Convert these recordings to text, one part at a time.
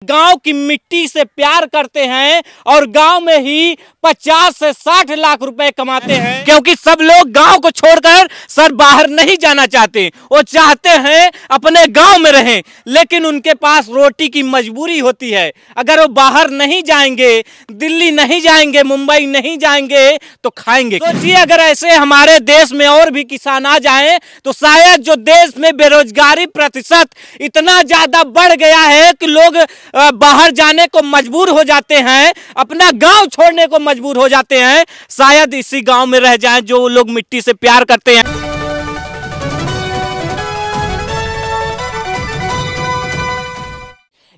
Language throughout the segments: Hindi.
गांव की मिट्टी से प्यार करते हैं और गांव में ही 50 से 60 लाख रुपए कमाते हैं, क्योंकि सब लोग गांव को छोड़कर सर बाहर नहीं जाना चाहते। वो चाहते हैं अपने गांव में रहें, लेकिन उनके पास रोटी की मजबूरी होती है। अगर वो बाहर नहीं जाएंगे, दिल्ली नहीं जाएंगे, मुंबई नहीं जाएंगे तो खाएंगे। सोचिए अगर ऐसे हमारे देश में और भी किसान आ जाएं तो शायद जो देश में बेरोजगारी प्रतिशत इतना ज्यादा बढ़ गया है कि लोग बाहर जाने को मजबूर हो जाते हैं, अपना गांव छोड़ने को मजबूर हो जाते हैं, शायद इसी गांव में रह जाएं जो लोग मिट्टी से प्यार करते हैं।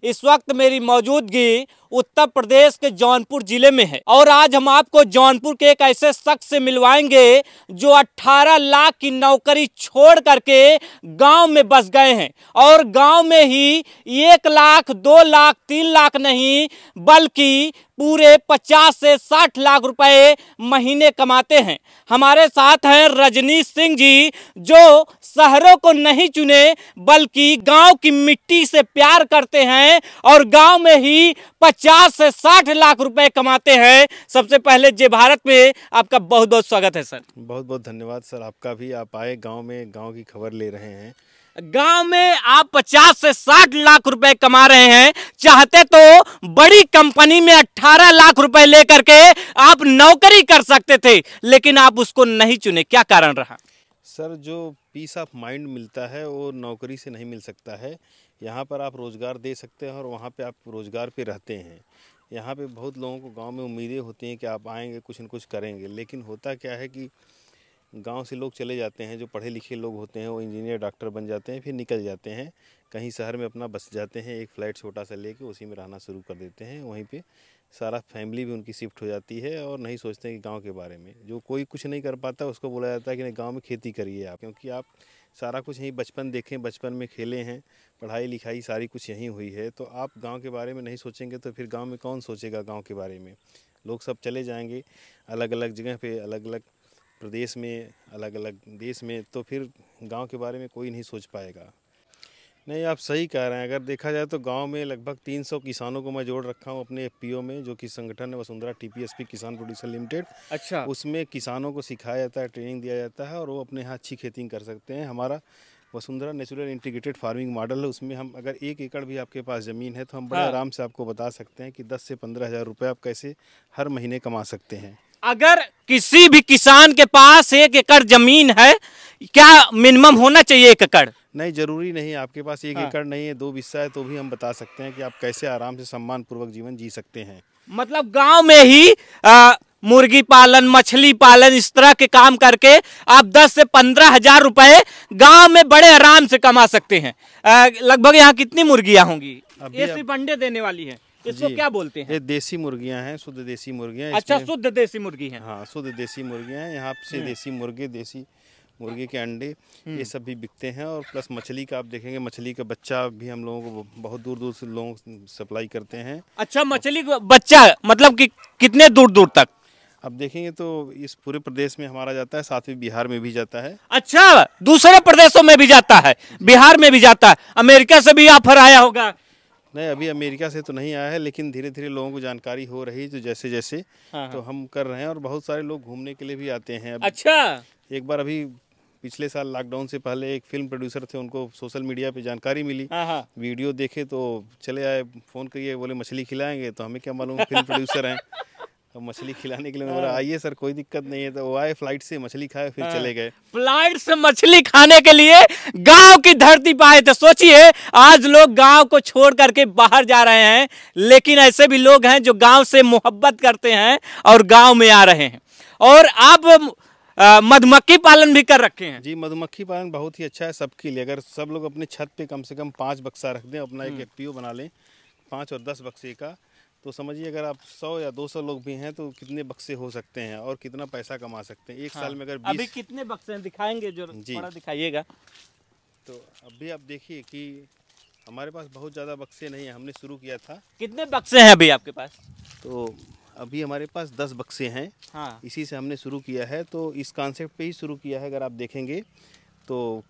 इस वक्त मेरी मौजूदगी उत्तर प्रदेश के जौनपुर जिले में है और आज हम आपको जौनपुर के एक ऐसे शख्स से मिलवाएंगे जो 18 लाख की नौकरी छोड़ करके गांव में बस गए हैं और गांव में ही 1 लाख 2 लाख 3 लाख नहीं बल्कि पूरे 50 से 60 लाख रुपए महीने कमाते हैं। हमारे साथ हैं रजनीश सिंह जी, जो शहरों को नहीं चुने बल्कि गांव की मिट्टी से प्यार करते हैं और गांव में ही 50 से 60 लाख रुपए कमाते हैं। सबसे पहले जय भारत में आपका बहुत बहुत स्वागत है सर। बहुत बहुत धन्यवाद सर आपका भी। आप आए गांव में, गांव की खबर ले रहे हैं। गांव में आप 50 से 60 लाख रुपए कमा रहे हैं, चाहते तो बड़ी कंपनी में 18 लाख रुपए लेकर के आप नौकरी कर सकते थे, लेकिन आप उसको नहीं चुने। क्या कारण रहा? सर, जो पीस ऑफ माइंड मिलता है वो नौकरी से नहीं मिल सकता है। यहाँ पर आप रोज़गार दे सकते हैं और वहाँ पे आप रोज़गार पे रहते हैं। यहाँ पे बहुत लोगों को गांव में उम्मीदें होती हैं कि आप आएंगे, कुछ न कुछ करेंगे, लेकिन होता क्या है कि गांव से लोग चले जाते हैं। जो पढ़े लिखे लोग होते हैं वो इंजीनियर डॉक्टर बन जाते हैं, फिर निकल जाते हैं कहीं शहर में, अपना बस जाते हैं, एक फ्लैट छोटा सा लेके उसी में रहना शुरू कर देते हैं। वहीं पे सारा फैमिली भी उनकी शिफ्ट हो जाती है और नहीं सोचते हैं कि गांव के बारे में। जो कोई कुछ नहीं कर पाता उसको बोला जाता है कि नहीं, गांव में खेती करिए आप, क्योंकि आप सारा कुछ यहीं बचपन देखें, बचपन में खेले हैं, पढ़ाई लिखाई सारी कुछ यहीं हुई है। तो आप गाँव के बारे में नहीं सोचेंगे तो फिर गाँव में कौन सोचेगा गाँव के बारे में। लोग सब चले जाएँगे अलग अलग जगह पर, अलग अलग प्रदेश में, अलग अलग देश में, तो फिर गांव के बारे में कोई नहीं सोच पाएगा। नहीं, आप सही कह रहे हैं। अगर देखा जाए तो गांव में लगभग 300 किसानों को मैं जोड़ रखा हूं अपने एफपीओ में, जो कि संगठन है वसुंधरा टीपीएसपी किसान प्रोड्यूसर लिमिटेड। अच्छा। उसमें किसानों को सिखाया जाता है, ट्रेनिंग दिया जाता है और वो अपने यहाँ अच्छी खेती कर सकते हैं। हमारा Vasundhara natural integrated farming model है। उसमें हम अगर 1 एकड़ भी आपके पास ज़मीन है तो हम बड़े आराम से आपको बता सकते हैं कि 10 से 15 हज़ार रुपये आप कैसे हर महीने कमा सकते हैं। अगर किसी भी किसान के पास 1 एकड़ जमीन है, क्या मिनिमम होना चाहिए 1 एकड़? नहीं, जरूरी नहीं। आपके पास 1 एकड़ नहीं है, 2 बिस्सा है, तो भी हम बता सकते हैं कि आप कैसे आराम से सम्मान पूर्वक जीवन जी सकते हैं। मतलब गांव में ही मुर्गी पालन, मछली पालन, इस तरह के काम करके आप 10 से 15 हजार रुपए गांव में बड़े आराम से कमा सकते हैं। लगभग यहाँ कितनी मुर्गियां होंगी? ये सिर्फ अंडे देने वाली है, इसको क्या बोलते हैं? ये देसी मुर्गियां हैं, शुद्ध देसी मुर्गियां। अच्छा, शुद्ध देसी मुर्गी हैं। हाँ, शुद्ध देसी मुर्गियां हैं। यहाँ से देसी मुर्गे, देसी मुर्गे के अंडे, ये सब भी बिकते हैं। और प्लस मछली का आप देखेंगे, मछली का बच्चा भी हम लोगों को बहुत दूर दूर से लोग सप्लाई करते हैं। अच्छा, मछली का बच्चा मतलब कि कितने दूर दूर तक? अब देखेंगे तो इस पूरे प्रदेश में हमारा जाता है, साथ में बिहार में भी जाता है। अच्छा, दूसरे प्रदेशों में भी जाता है, बिहार में भी जाता है। अमेरिका से भी ऑफर आया होगा? नहीं, अभी अमेरिका से तो नहीं आया है, लेकिन धीरे धीरे लोगों को जानकारी हो रही है, तो जैसे जैसे तो हम कर रहे हैं। और बहुत सारे लोग घूमने के लिए भी आते हैं। अच्छा। एक बार अभी पिछले साल लॉकडाउन से पहले एक फिल्म प्रोड्यूसर थे, उनको सोशल मीडिया पे जानकारी मिली, वीडियो देखे तो चले आए, फ़ोन करिए, बोले मछली खिलाएंगे। तो हमें क्या मालूम फिल्म प्रोड्यूसर हैं, तो मछली खिलाने के लिए बोला आइए सर, कोई दिक्कत नहीं है। तो वो आए, फ्लाइट से मछली खाए, फिर चले गए। फ्लाइट से मछली खाने के लिए गांव की धरती पर आए थे। सोचिए, आज लोग गांव को छोड़ करके बाहर जा रहे हैं, लेकिन ऐसे भी लोग हैं जो गांव से मोहब्बत करते हैं और गांव में आ रहे हैं। और आप मधुमक्खी पालन भी कर रखे हैं? जी, मधुमक्खी पालन बहुत ही अच्छा है सबके लिए। अगर सब लोग अपने छत पे कम से कम 5 बक्सा रख दें, अपना एक एफपीओ बना लें 5 और 10 बक्से का, तो समझिए अगर आप 100 या 200 लोग भी हैं तो कितने बक्से हो सकते हैं और कितना पैसा कमा सकते हैं। एक साल में अगर 20... अभी कितने बक्से हैं दिखाएंगे, जो थोड़ा दिखाइएगा। तो अभी आप देखिए कि हमारे पास बहुत ज़्यादा बक्से नहीं है, हमने शुरू किया था। कितने बक्से हैं अभी आपके पास? तो अभी हमारे पास 10 बक्से हैं। हाँ। इसी से हमने शुरू किया है, तो इस कॉन्सेप्ट पे ही शुरू किया है। अगर आप देखेंगे तो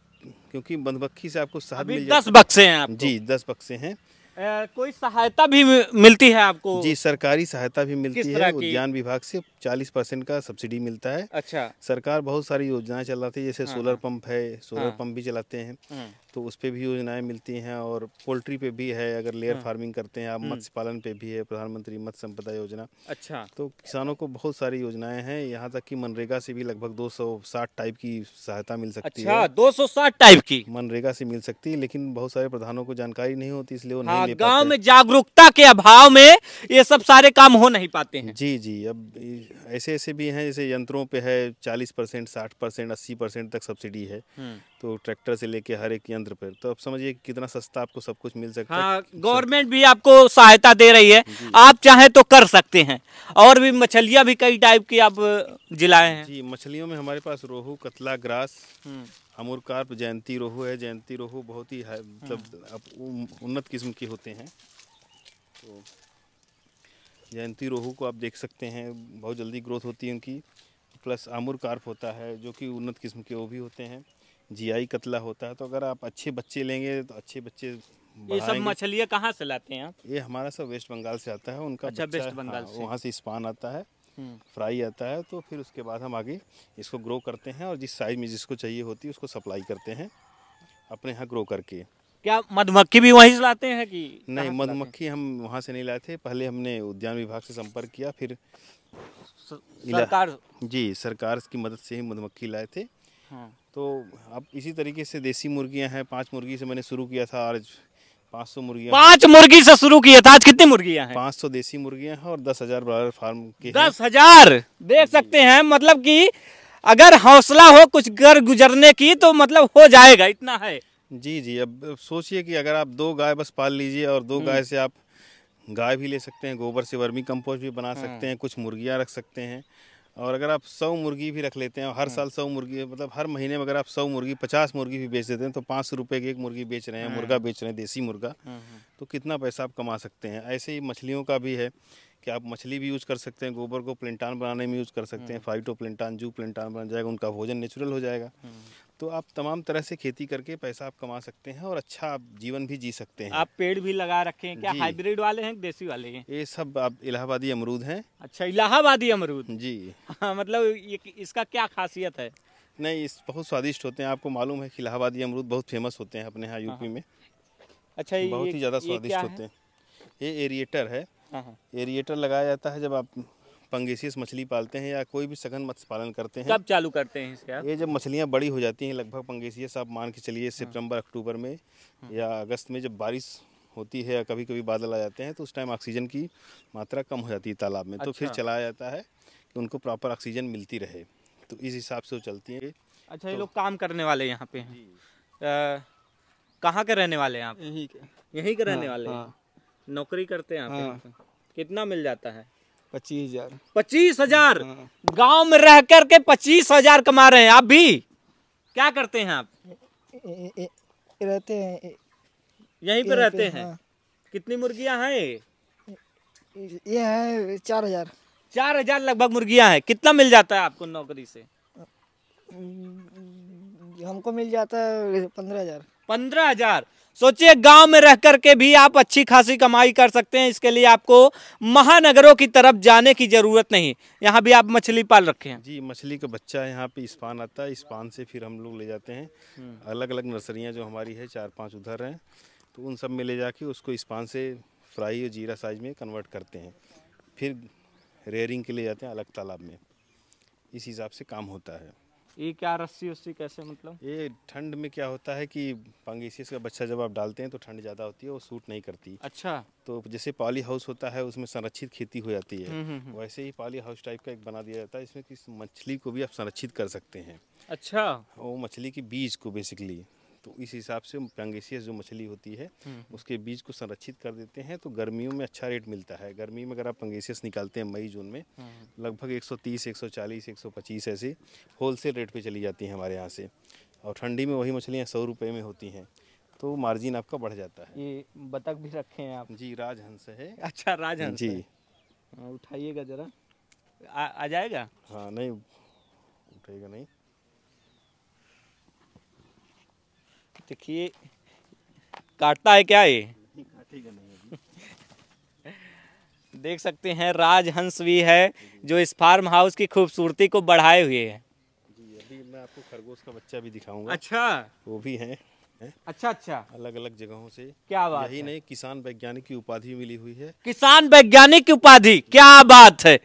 क्योंकि मधुमक्खी से आपको शहद मिल जाता है। 10 बक्से हैं आपको? जी, 10 बक्से हैं। कोई सहायता भी मिलती है आपको? जी, सरकारी सहायता भी मिलती किस है। तरह की? उद्यान विभाग से 40% का सब्सिडी मिलता है। अच्छा। सरकार बहुत सारी योजनाएं चलाती है, जैसे हाँ, सोलर हाँ, पंप है, सोलर हाँ, पंप भी चलाते हैं, हाँ, तो उस पे भी योजनाएं मिलती हैं। और पोल्ट्री पे भी है, अगर लेयर हाँ, फार्मिंग करते हैं आप, मत्स्य पालन पे भी है प्रधानमंत्री मत्स्य संपदा योजना। अच्छा। तो किसानों को बहुत सारी योजनाएं हैं, यहाँ तक कि मनरेगा से भी लगभग 260 टाइप की सहायता मिल सकती अच्छा, है। 260 टाइप की। मनरेगा से मिल सकती है, लेकिन बहुत सारे प्रधानों को जानकारी नहीं होती, इसलिए वो नहीं हाँ, ले गांव पाते। में जागरूकता के अभाव में ये सब सारे काम हो नहीं पाते हैं। जी जी, अब ऐसे ऐसे भी हैं, जैसे यंत्रों पे है 40%, 60%, 80% तक सब्सिडी है। तो ट्रैक्टर से लेके हर एक यंत्र पर, तो अब समझिए कितना सस्ता आपको सब कुछ मिल सकता है। हाँ, गवर्नमेंट भी आपको सहायता दे रही है, जी आप चाहें तो कर सकते हैं। और भी मछलियाँ भी कई टाइप की आप जिलाए हैं। जी, मछलियों में हमारे पास रोहू, कतला, ग्रास, अमूर कार्प, जयंती रोहू है। जयंती रोहू बहुत ही मतलब अब उन्नत किस्म की होते हैं। तो जयंती रोहू को आप देख सकते हैं, बहुत जल्दी ग्रोथ होती है उनकी। प्लस आमुर कार्प होता है, जो कि उन्नत किस्म के वो भी होते हैं। जीआई कतला होता है। तो अगर आप अच्छे बच्चे लेंगे तो अच्छे बच्चे ये सब बढ़ाएंगे। मछलियाँ कहाँ से लाते हैं आप? ये हमारा सब वेस्ट बंगाल से आता है, उनका अच्छा, बच्चा। वेस्ट बंगाल हाँ, से। वहाँ से स्पान आता है, फ्राई आता है। तो फिर उसके बाद हम आगे इसको ग्रो करते हैं, और जिस साइज़ में जिसको चाहिए होती है उसको सप्लाई करते हैं अपने यहाँ ग्रो करके। क्या मधुमक्खी भी वहीं से लाते हैं कि नहीं, कहाँ से लाते हैं? मधुमक्खी हम वहाँ से नहीं लाए थे। पहले हमने उद्यान विभाग से संपर्क किया, फिर सरकार। जी, सरकार की मदद से ही मधुमक्खी लाए थे। हाँ। तो अब इसी तरीके से देसी मुर्गियां हैं। 5 मुर्गी से मैंने शुरू किया था, आज 500 मुर्गियां। 5 मुर्गी से शुरू किया था, आज कितनी मुर्गियां हैं? 500 देसी मुर्गियां हैं और 10,000 ब्रॉयलर फार्म के हैं। 10,000 देख सकते हैं। मतलब कि अगर हौसला हो कुछ कर गुजरने की तो मतलब हो जाएगा, इतना है। जी जी, अब सोचिए कि अगर आप 2 गाय बस पाल लीजिए, और 2 गाय से आप गाय भी ले सकते हैं, गोबर से वर्मी कंपोस्ट भी बना सकते हैं, कुछ मुर्गियां रख सकते हैं। और अगर आप 100 मुर्गी भी रख लेते हैं, और हर साल 100 मुर्गी, मतलब हर महीने में अगर आप 100 मुर्गी, 50 मुर्गी भी बेच देते हैं, तो 500 रुपये की एक मुर्गी बेच रहे हैं, मुर्गा बेच रहे हैं, देसी मुर्गा। तो कितना पैसा आप कमा सकते हैं। ऐसे ही मछलियों का भी है कि आप मछली भी यूज़ कर सकते हैं, गोबर को प्लेंटान बनाने में यूज़ कर सकते हैं। फाइटो प्लेंटान, जू प्लेंटान बन जाएगा, उनका भोजन नेचुरल हो जाएगा। तो आप तमाम तरह से खेती करके पैसा आप कमा सकते हैं, और अच्छा आप जीवन भी जी सकते हैं। आप पेड़ भी लगा रखे हैं क्या? जी। हाइब्रिड वाले हैं कि देसी वाले हैं? ये सब आप इलाहाबादी अमरूद हैं। अच्छा, इलाहाबादी अमरूद। जी। हाँ, मतलब ये इसका क्या खासियत है? नहीं, इस बहुत स्वादिष्ट होते हैं। आपको मालूम है कि इलाहाबादी अमरूद बहुत फेमस होते हैं अपने यहाँ यूपी में। अच्छा, बहुत ही ज़्यादा ये क्या स्वादिष्ट है? होते हैं। ये एरिएटर है। हाँ, हाँ। एरिएटर लगाया जाता है जब आप पंगेसियस मछली पालते हैं या कोई भी सघन मत्स्य पालन करते हैं। कब चालू करते हैं इसके आप? ये जब मछलियाँ बड़ी हो जाती हैं, लगभग पंगेसियस आप मान के चलिए सितंबर अक्टूबर में या अगस्त में, जब बारिश होती है या कभी कभी बादल आ जाते हैं, तो उस टाइम ऑक्सीजन की मात्रा कम हो जाती है तालाब में। तो फिर अच्छा। चलाया जाता है कि उनको प्रॉपर ऑक्सीजन मिलती रहे। तो इस हिसाब से वो चलती हैं। अच्छा, ये लोग काम करने वाले यहाँ पे हैं। कहाँ के रहने वाले हैं आप? यहीं के रहने वाले हैं? नौकरी करते हैं आप यहाँ पे? कितना मिल जाता है? 25,000। 25,000 गांव में रह कर के 25,000 कमा रहे हैं। आप भी क्या करते हैं आप? रहते हैं यहीं पे रहते हैं? कितनी मुर्गियां हैं? ये है 4,000। 4,000 लगभग मुर्गियां हैं। कितना मिल जाता है आपको नौकरी से? हमको मिल जाता है 15,000। 15,000। सोचिए, गांव में रह करके भी आप अच्छी खासी कमाई कर सकते हैं। इसके लिए आपको महानगरों की तरफ जाने की जरूरत नहीं। यहाँ भी आप मछली पाल रखे हैं? जी, मछली का बच्चा यहाँ पे स्पान आता है, स्पान से फिर हम लोग ले जाते हैं। अलग अलग नर्सरियाँ जो हमारी है 4-5 उधर हैं, तो उन सब में ले जाके उसको स्पान से फ्राई और जीरा साइज में कन्वर्ट करते हैं। फिर रेयरिंग के लिए जाते हैं अलग तालाब में। इस हिसाब से काम होता है। ये क्या रस्सी उस्सी कैसे, मतलब? ये ठंड में क्या होता है कि पंगेसियस का बच्चा जब आप डालते हैं तो ठंड ज़्यादा होती है, वो सूट नहीं करती। अच्छा। तो जैसे पॉली हाउस होता है, उसमें संरक्षित खेती हो जाती है, वैसे ही पॉली हाउस टाइप का एक बना दिया जाता है, इसमें कि मछली को भी आप संरक्षित कर सकते हैं। अच्छा। वो मछली की बीज को बेसिकली, तो इस हिसाब से पंगेसियस जो मछली होती है उसके बीज को संरक्षित कर देते हैं। तो गर्मियों में अच्छा रेट मिलता है। गर्मी में अगर आप पंगेसियस निकालते हैं मई जून में, लगभग 130, 140, 125 ऐसे होलसेल रेट पे चली जाती हैं हमारे यहाँ से। और ठंडी में वही मछलियाँ 100 रुपये में होती हैं, तो मार्जिन आपका बढ़ जाता है। ये बतख भी रखे हैं आप? जी, राजहंस है। अच्छा, राजहंस जी। है। उठाइएगा जरा। आ जाएगा? हाँ, नहीं उठेगा नहीं। देखिए, काटता है क्या ये? काटेगा नहीं। देख सकते हैं राजहंस भी है जो इस फार्म हाउस की खूबसूरती को बढ़ाए हुए है। जी, अभी मैं आपको खरगोश का बच्चा भी दिखाऊंगा। अच्छा, वो भी है अच्छा। अलग अलग जगहों से। क्या बात यही है? नहीं, किसान वैज्ञानिक की उपाधि मिली हुई है। किसान वैज्ञानिक की उपाधि, क्या बात है।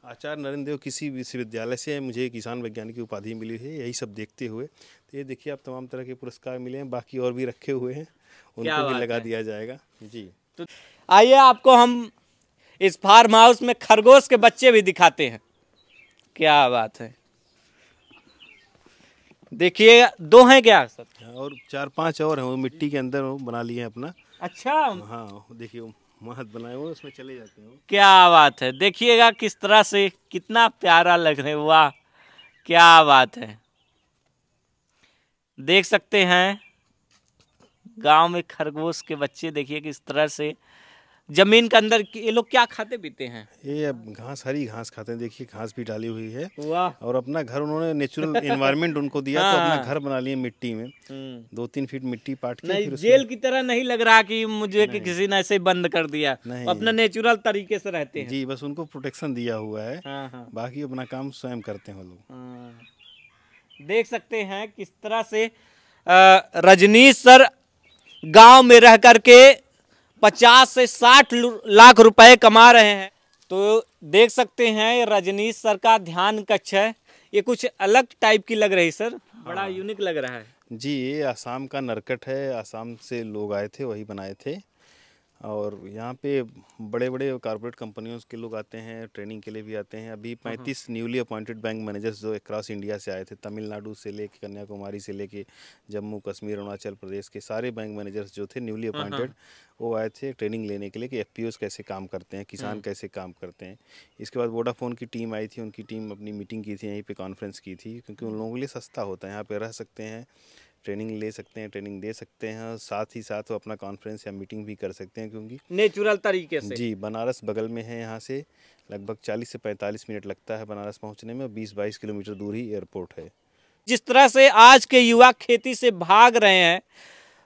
आचार्य नरेंद्र देव कृषि विश्वविद्यालय से मुझे किसान वैज्ञानिक की उपाधि मिली है। यही सब देखते हुए तो ये देखिए, आप तमाम तरह के पुरस्कार मिले हैं, बाकी और भी रखे हुए हैं, क्या उनको भी बात लगा है? दिया जाएगा। जी, तो आइए आपको हम इस फार्म हाउस में खरगोश के बच्चे भी दिखाते हैं। क्या बात है, देखिए 2 हैं क्या सर? और 4-5 और हैं, वो मिट्टी के अंदर वो बना लिए हैं अपना। अच्छा, हाँ, देखिए वो महत बनाए हुए, उसमें चले जाते हैं वो। क्या बात है, देखिएगा किस तरह से, कितना प्यारा लग रहा है। वाह, क्या बात है। देख सकते हैं गांव में खरगोश के बच्चे, देखिए किस तरह से जमीन के अंदर ये लोग क्या खाते पीते हैं। ये अब घास, हरी घास खाते हैं। देखिए घास भी डाली हुई है। वाह। और अपना घर उन्होंने नेचुरल एनवायरनमेंट उनको दिया, तो अपना घर बना लिए मिट्टी में। 2-3 फीट मिट्टी पाट के नहीं, फिर जेल की तरह नहीं लग रहा कि मुझे कि किसी ने ऐसे बंद कर दिया। नहीं। अपना नेचुरल तरीके से रहते हैं। जी, बस उनको प्रोटेक्शन दिया हुआ है। हाँ। बाकी अपना काम स्वयं करते हैं वो लोग। हाँ। देख सकते हैं किस तरह से रजनीश सर गांव में रह करके 50 से 60 लाख रुपए कमा रहे हैं। तो देख सकते हैं ये रजनीश सर का ध्यान कक्ष है। ये कुछ अलग टाइप की लग रही सर, बड़ा यूनिक लग रहा है। जी, ये आसाम का नरकट है। आसाम से लोग आए थे, वही बनाए थे। और यहाँ पे बड़े बड़े कॉर्पोरेट कंपनियों के लोग आते हैं, ट्रेनिंग के लिए भी आते हैं। अभी 35 न्यूली अपॉइंटेड बैंक मैनेजर्स जो अक्रॉस इंडिया से आए थे, तमिलनाडु से लेके कन्याकुमारी से लेके जम्मू कश्मीर, अरुणाचल प्रदेश के सारे बैंक मैनेजर्स जो थे न्यूली अपॉइंटेड, वो आए थे ट्रेनिंग लेने के लिए कि एफपीओस कैसे काम करते हैं, किसान कैसे काम करते हैं। इसके बाद वोडाफोन की टीम आई थी, उनकी टीम अपनी मीटिंग की थी, यहीं पे कॉन्फ्रेंस की थी, क्योंकि उन लोगों के लिए सस्ता होता है, यहाँ पे रह सकते हैं, ट्रेनिंग ले सकते हैं, ट्रेनिंग दे सकते हैं, और साथ ही साथ वो अपना कॉन्फ्रेंस या मीटिंग भी कर सकते हैं, क्योंकि नेचुरल तरीके से। जी, बनारस बगल में है। यहाँ से लगभग 40 से 45 मिनट लगता है बनारस पहुँचने में, और 20-22 किलोमीटर दूर ही एयरपोर्ट है। जिस तरह से आज के युवा खेती से भाग रहे हैं,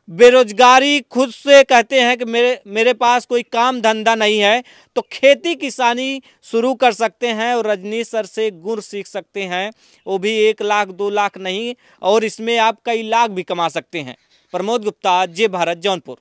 बेरोजगारी, खुद से कहते हैं कि मेरे पास कोई काम धंधा नहीं है, तो खेती किसानी शुरू कर सकते हैं और रजनीश सर से गुण सीख सकते हैं। वो भी 1 लाख 2 लाख नहीं, और इसमें आप कई लाख भी कमा सकते हैं। प्रमोद गुप्ता, जे भारत, जौनपुर।